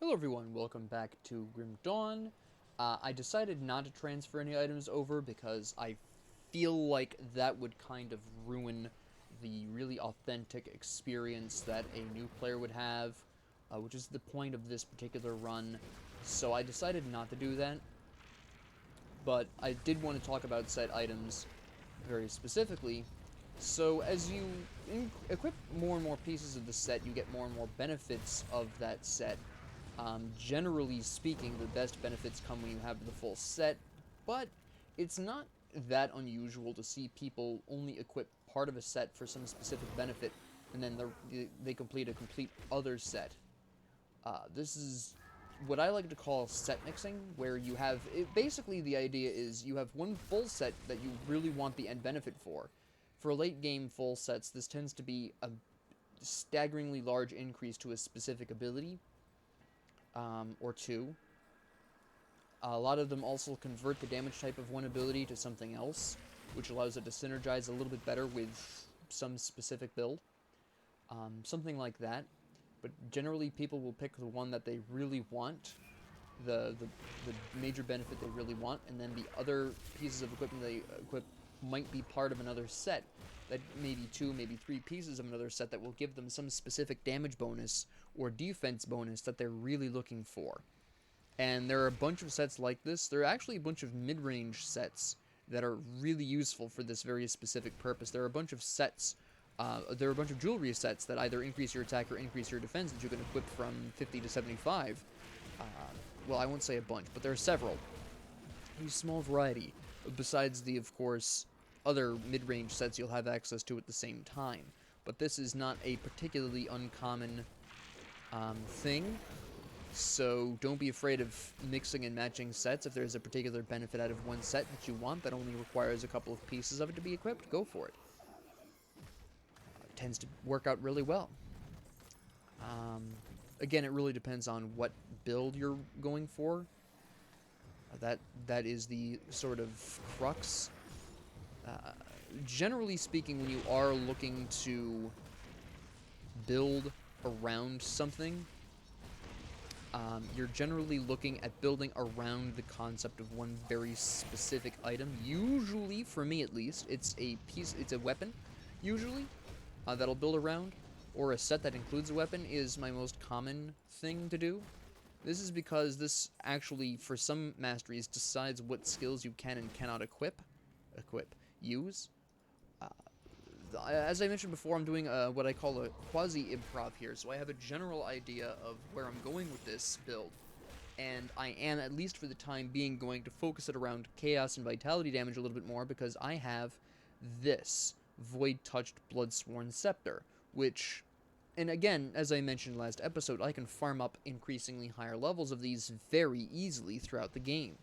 Hello everyone, welcome back to Grim Dawn. I decided not to transfer any items over because I feel like that would kind of ruin the really authentic experience that a new player would have, which is the point of this particular run. So I decided not to do that, but I did want to talk about set items very specifically. So as you equip more and more pieces of the set, you get more and more benefits of that set. Generally speaking, the best benefits come when you have the full set, but it's not that unusual to see people only equip part of a set for some specific benefit, and then they complete a complete other set. This is what I like to call set mixing, where you have, basically the idea is you have one full set that you really want the end benefit for. For late game full sets, this tends to be a staggeringly large increase to a specific ability, or two. A lot of them also convert the damage type of one ability to something else, which allows it to synergize a little bit better with some specific build. Something like that. But generally, people will pick the one that they really want, the major benefit they really want, and then the other pieces of equipment they equip might be part of another set, that maybe two, maybe three pieces of another set that will give them some specific damage bonus or defense bonus that they're really looking for. And there are a bunch of sets like this. There are actually a bunch of mid-range sets that are really useful for this very specific purpose. There are a bunch of sets, there are a bunch of jewelry sets that either increase your attack or increase your defense that you can equip from 50 to 75. Well, I won't say a bunch, but there are several. A small variety, besides the, of course, other mid-range sets you'll have access to at the same time. But this is not a particularly uncommon thing, so don't be afraid of mixing and matching sets. If there's a particular benefit out of one set that you want that only requires a couple of pieces of it to be equipped, go for it. It tends to work out really well. Again, it really depends on what build you're going for. That is the sort of crux. Generally speaking, when you are looking to build around something, you're generally looking at building around the concept of one very specific item. Usually, for me at least, it's a weapon, usually, that'll build around, or a set that includes a weapon is my most common thing to do. This is because this actually, for some masteries, decides what skills you can and cannot use. As I mentioned before, I'm doing what I call a quasi-improv here, so I have a general idea of where I'm going with this build. And I am, at least for the time being, going to focus it around chaos and vitality damage a little bit more, because I have this Void-Touched Bloodsworn Scepter, which, and again, as I mentioned last episode, I can farm up increasingly higher levels of these very easily throughout the game.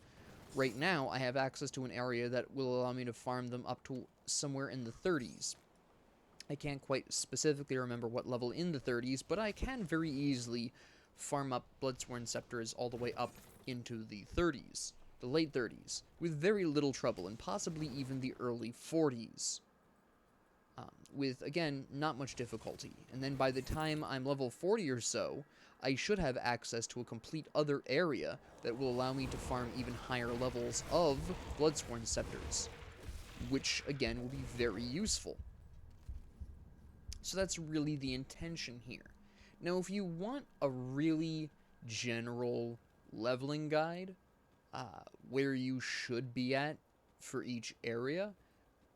Right now, I have access to an area that will allow me to farm them up to somewhere in the 30s. I can't quite specifically remember what level in the 30s, but I can very easily farm up Bloodsworn Scepters all the way up into the 30s, the late 30s, with very little trouble, and possibly even the early 40s. With, again, not much difficulty. And then by the time I'm level 40 or so, I should have access to a complete other area that will allow me to farm even higher levels of Bloodsworn Scepters, which, again, will be very useful. So that's really the intention here. Now, if you want a really general leveling guide, where you should be at for each area,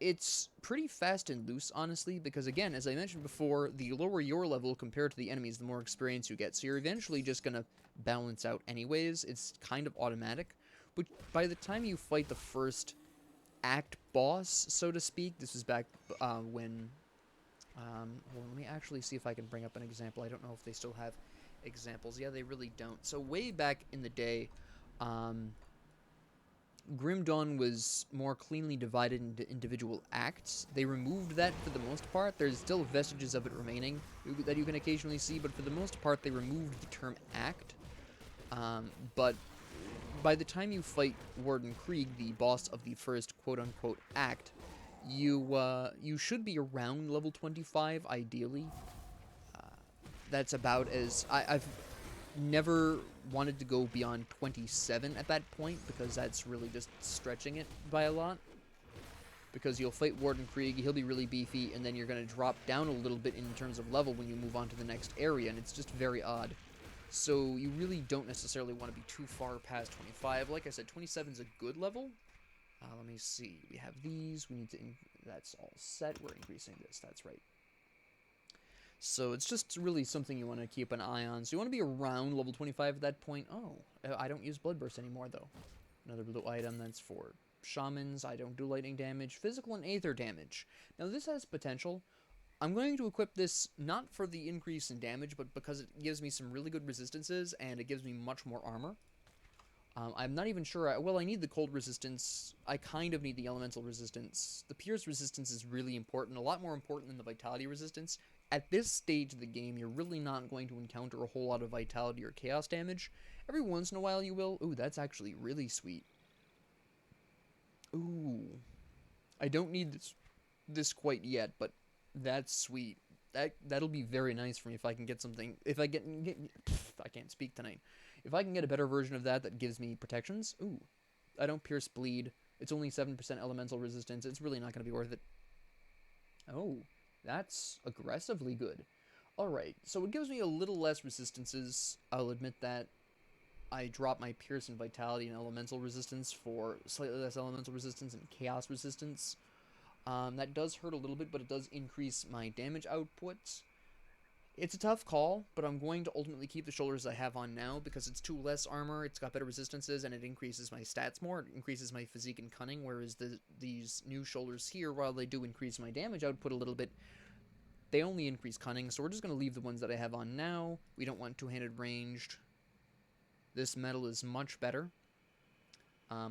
it's pretty fast and loose, honestly, because again, as I mentioned before, the lower your level compared to the enemies, the more experience you get, so you're eventually just gonna balance out anyways. It's kind of automatic, but by the time you fight the first act boss, so to speak, this is back when... well, let me actually see if I can bring up an example. I don't know if they still have examples. Yeah, they really don't. So way back in the day, Grim Dawn was more cleanly divided into individual acts. They removed that for the most part. There's still vestiges of it remaining that you can occasionally see, but for the most part they removed the term act. But by the time you fight Warden Krieg, the boss of the first quote-unquote act, you should be around level 25, ideally. That's about as... I've never wanted to go beyond 27 at that point, because that's really just stretching it by a lot. Because you'll fight Warden Krieg, he'll be really beefy, and then you're going to drop down a little bit in terms of level when you move on to the next area, and it's just very odd. So you really don't necessarily want to be too far past 25. Like I said, 27 is a good level. Let me see. We have these. We need to... That's all set. We're increasing this. That's right. So it's just really something you want to keep an eye on. So you want to be around level 25 at that point. Oh, I don't use Blood Burst anymore, though. Another blue item that's for shamans. I don't do lightning damage. Physical and aether damage. Now, this has potential. I'm going to equip this not for the increase in damage, but because it gives me some really good resistances, and it gives me much more armor. I'm not even sure. Well, I need the cold resistance. I kind of need the elemental resistance. The pierce resistance is really important, a lot more important than the vitality resistance. At this stage of the game, you're really not going to encounter a whole lot of vitality or chaos damage. Every once in a while you will. Ooh, that's actually really sweet. Ooh. I don't need this quite yet, but that's sweet. That'll be very nice for me if I can get something. If I get I can't speak tonight. If I can get a better version of that gives me protections. Ooh. I don't pierce bleed. It's only 7% elemental resistance. It's really not going to be worth it. Oh, that's aggressively good. Alright, so it gives me a little less resistances. I'll admit that. I drop my pierce and vitality and elemental resistance for slightly less elemental resistance and chaos resistance. That does hurt a little bit, but it does increase my damage output. It's a tough call, but I'm going to ultimately keep the shoulders I have on now because it's 2 less armor, it's got better resistances, and it increases my stats more. It increases my physique and cunning, whereas these new shoulders here, while they do increase my damage output a little bit, they only increase cunning, so we're just going to leave the ones that I have on now. We don't want two-handed ranged. This metal is much better.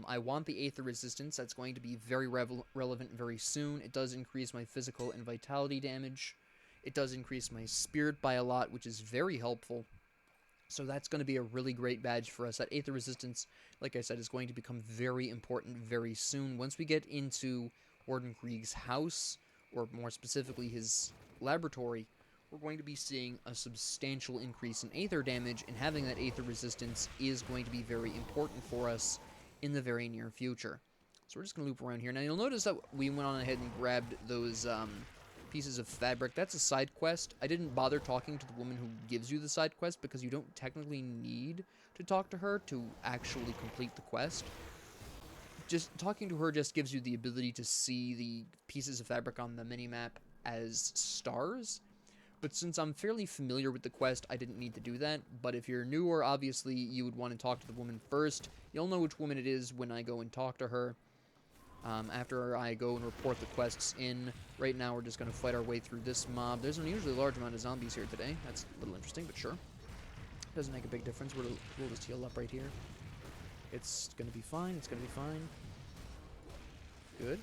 I want the Aether Resistance. That's going to be very relevant very soon. It does increase my physical and vitality damage. It does increase my spirit by a lot, which is very helpful. So that's going to be a really great badge for us. That Aether Resistance, like I said, is going to become very important very soon. Once we get into Warden Krieg's house, or more specifically his laboratory, we're going to be seeing a substantial increase in Aether damage, and having that Aether Resistance is going to be very important for us in the very near future. So we're just going to loop around here. Now you'll notice that we went on ahead and grabbed those pieces of fabric. That's a side quest. I didn't bother talking to the woman who gives you the side quest because you don't technically need to talk to her to actually complete the quest. Just talking to her just gives you the ability to see the pieces of fabric on the minimap as stars. But since I'm fairly familiar with the quest, I didn't need to do that. But if you're newer, obviously, you would want to talk to the woman first. You'll know which woman it is when I go and talk to her. After I go and report the quests in. Right now, we're just going to fight our way through this mob. There's an unusually large amount of zombies here today. That's a little interesting, but sure. Doesn't make a big difference. We'll just heal up right here. It's going to be fine. It's going to be fine. Good.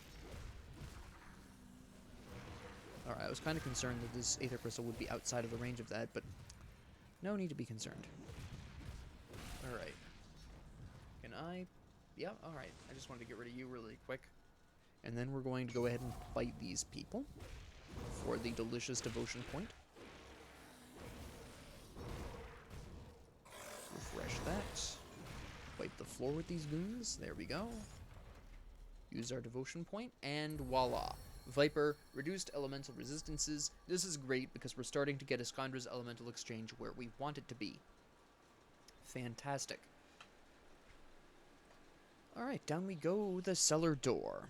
Alright, I was kind of concerned that this Aether Crystal would be outside of the range of that, but no need to be concerned. Alright. Can I... Yeah, alright. I just wanted to get rid of you really quick. And then we're going to go ahead and fight these people for the delicious devotion point. Refresh that. Wipe the floor with these goons. There we go. Use our devotion point, and voila. Viper, reduced elemental resistances. This is great because we're starting to get Iskandra's elemental exchange where we want it to be. Fantastic. Alright, down we go, the cellar door.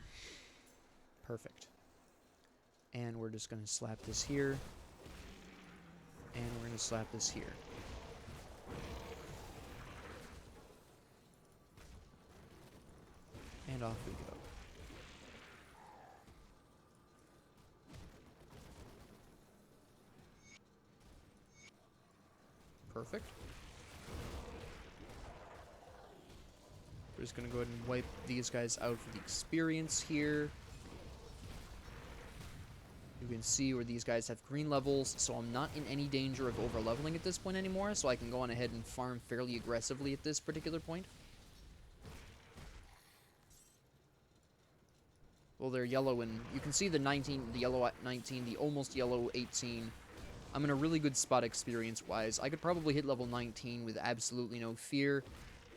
Perfect. And we're just going to slap this here. And we're going to slap this here. And off we go. Perfect. We're just going to go ahead and wipe these guys out for the experience here. You can see where these guys have green levels, so I'm not in any danger of over-leveling at this point anymore, so I can go on ahead and farm fairly aggressively at this particular point. Well, they're yellow, and you can see the 19, the yellow at 19, the almost yellow 18. I'm in a really good spot experience-wise. I could probably hit level 19 with absolutely no fear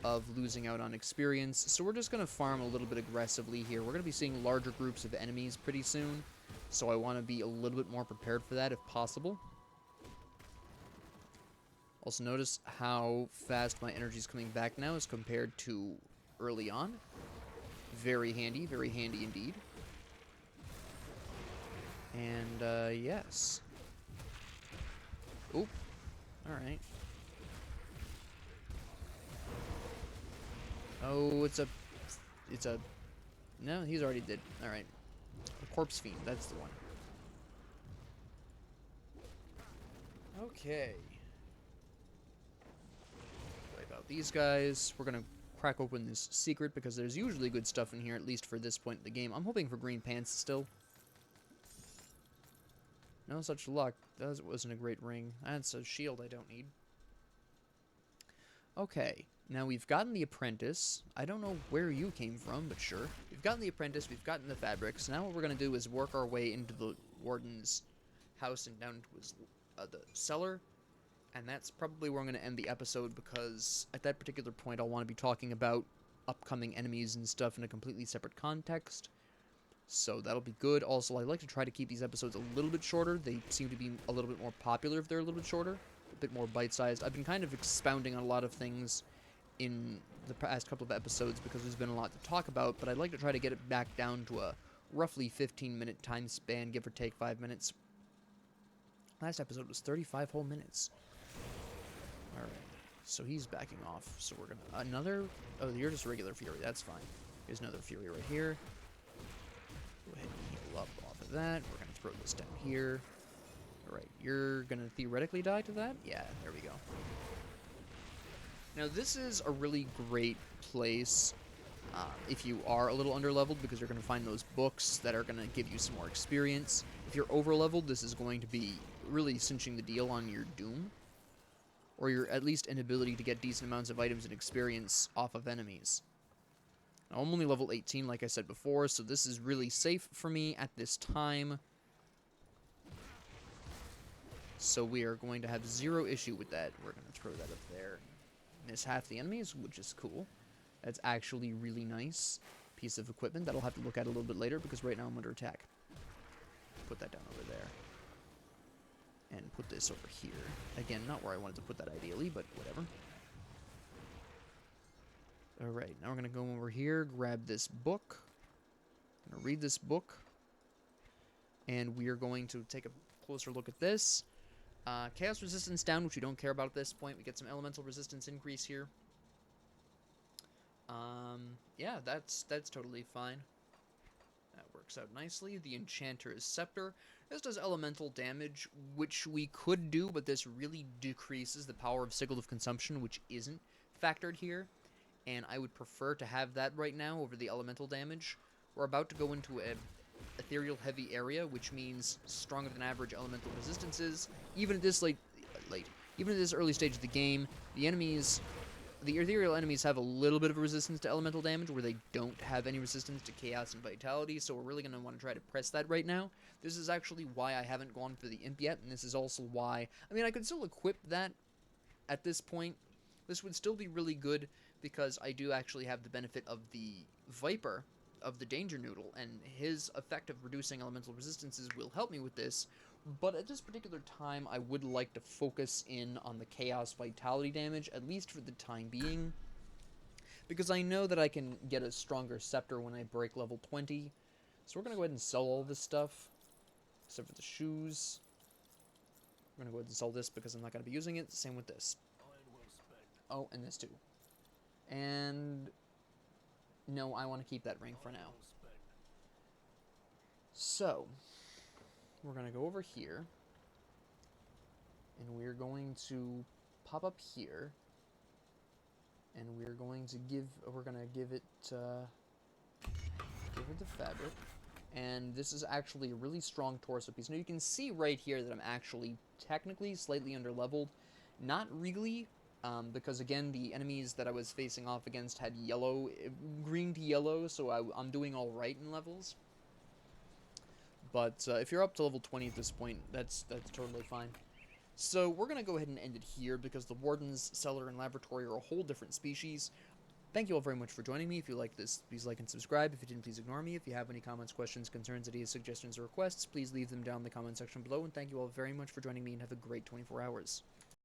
of losing out on experience. So we're just going to farm a little bit aggressively here. We're going to be seeing larger groups of enemies pretty soon. So I want to be a little bit more prepared for that if possible. Also notice how fast my energy is coming back now as compared to early on. Very handy indeed. And, yes. Oop. Alright. Oh, it's a... No, he's already dead. Alright. A corpse fiend, that's the one. Okay. Right about these guys. We're gonna crack open this secret because there's usually good stuff in here, at least for this point in the game. I'm hoping for green pants still. No such luck. That wasn't a great ring. That's a shield I don't need. Okay, now we've gotten the apprentice. I don't know where you came from, but sure. We've gotten the apprentice, we've gotten the fabrics. Now what we're going to do is work our way into the Warden's house and down to his, the cellar. And that's probably where I'm going to end the episode, because at that particular point I'll want to be talking about upcoming enemies and stuff in a completely separate context. So that'll be good. Also, I like to try to keep these episodes a little bit shorter. They seem to be a little bit more popular if they're a little bit shorter. A bit more bite-sized. I've been kind of expounding on a lot of things in the past couple of episodes because there's been a lot to talk about, but I'd like to try to get it back down to a roughly 15-minute time span, give or take 5 minutes. Last episode was 35 whole minutes. Alright, so he's backing off. So we're gonna... Another... Oh, you're just regular Fury. That's fine. Here's another Fury right here. Go ahead and heal up off of that. We're going to throw this down here. Alright, you're going to theoretically die to that? Yeah, there we go. Now, this is a really great place if you are a little underleveled, because you're going to find those books that are going to give you some more experience. If you're overleveled, this is going to be really cinching the deal on your doom, or your at least inability to get decent amounts of items and experience off of enemies. Now, I'm only level 18, like I said before, so this is really safe for me at this time. So we are going to have zero issue with that. We're going to throw that up there. Miss half the enemies, which is cool. That's actually really nice piece of equipment that I'll have to look at a little bit later, because right now I'm under attack. Put that down over there. And put this over here. Again, not where I wanted to put that ideally, but whatever. Alright, now we're going to go over here, grab this book. I'm going to read this book. And we are going to take a closer look at this. Chaos resistance down, which we don't care about at this point. We get some elemental resistance increase here. Yeah, that's totally fine. That works out nicely. The Enchanter's Scepter. This does elemental damage, which we could do, but this really decreases the power of Sickle of Consumption, which isn't factored here. And I would prefer to have that right now over the elemental damage. We're about to go into a ethereal heavy area, which means stronger than average elemental resistances. Even at this even at this early stage of the game, the ethereal enemies have a little bit of a resistance to elemental damage, where they don't have any resistance to chaos and vitality, so we're really going to want to try to press that right now. This is actually why I haven't gone for the imp yet, and this is also why... I mean, I could still equip that at this point. This would still be really good, because I do actually have the benefit of the Viper, of the Danger Noodle, and his effect of reducing elemental resistances will help me with this, but at this particular time I would like to focus in on the Chaos Vitality damage, at least for the time being, because I know that I can get a stronger Scepter when I break level 20, so we're going to go ahead and sell all this stuff, except for the shoes. We're going to go ahead and sell this because I'm not going to be using it, same with this. Oh, and this too. And... no, I want to keep that ring for now. So, we're going to go over here, and we're going to pop up here, and we're going to give it the fabric, and this is actually a really strong torso piece. Now you can see right here that I'm actually technically slightly underleveled, not really. Because again, the enemies that I was facing off against had green to yellow, so I'm doing alright in levels. But if you're up to level 20 at this point, that's totally fine. So we're going to go ahead and end it here because the Wardens, Cellar, and Laboratory are a whole different species. Thank you all very much for joining me. If you liked this, please like and subscribe. If you didn't, please ignore me. If you have any comments, questions, concerns, ideas, suggestions, or requests, please leave them down in the comment section below. And thank you all very much for joining me, and have a great 24 hours.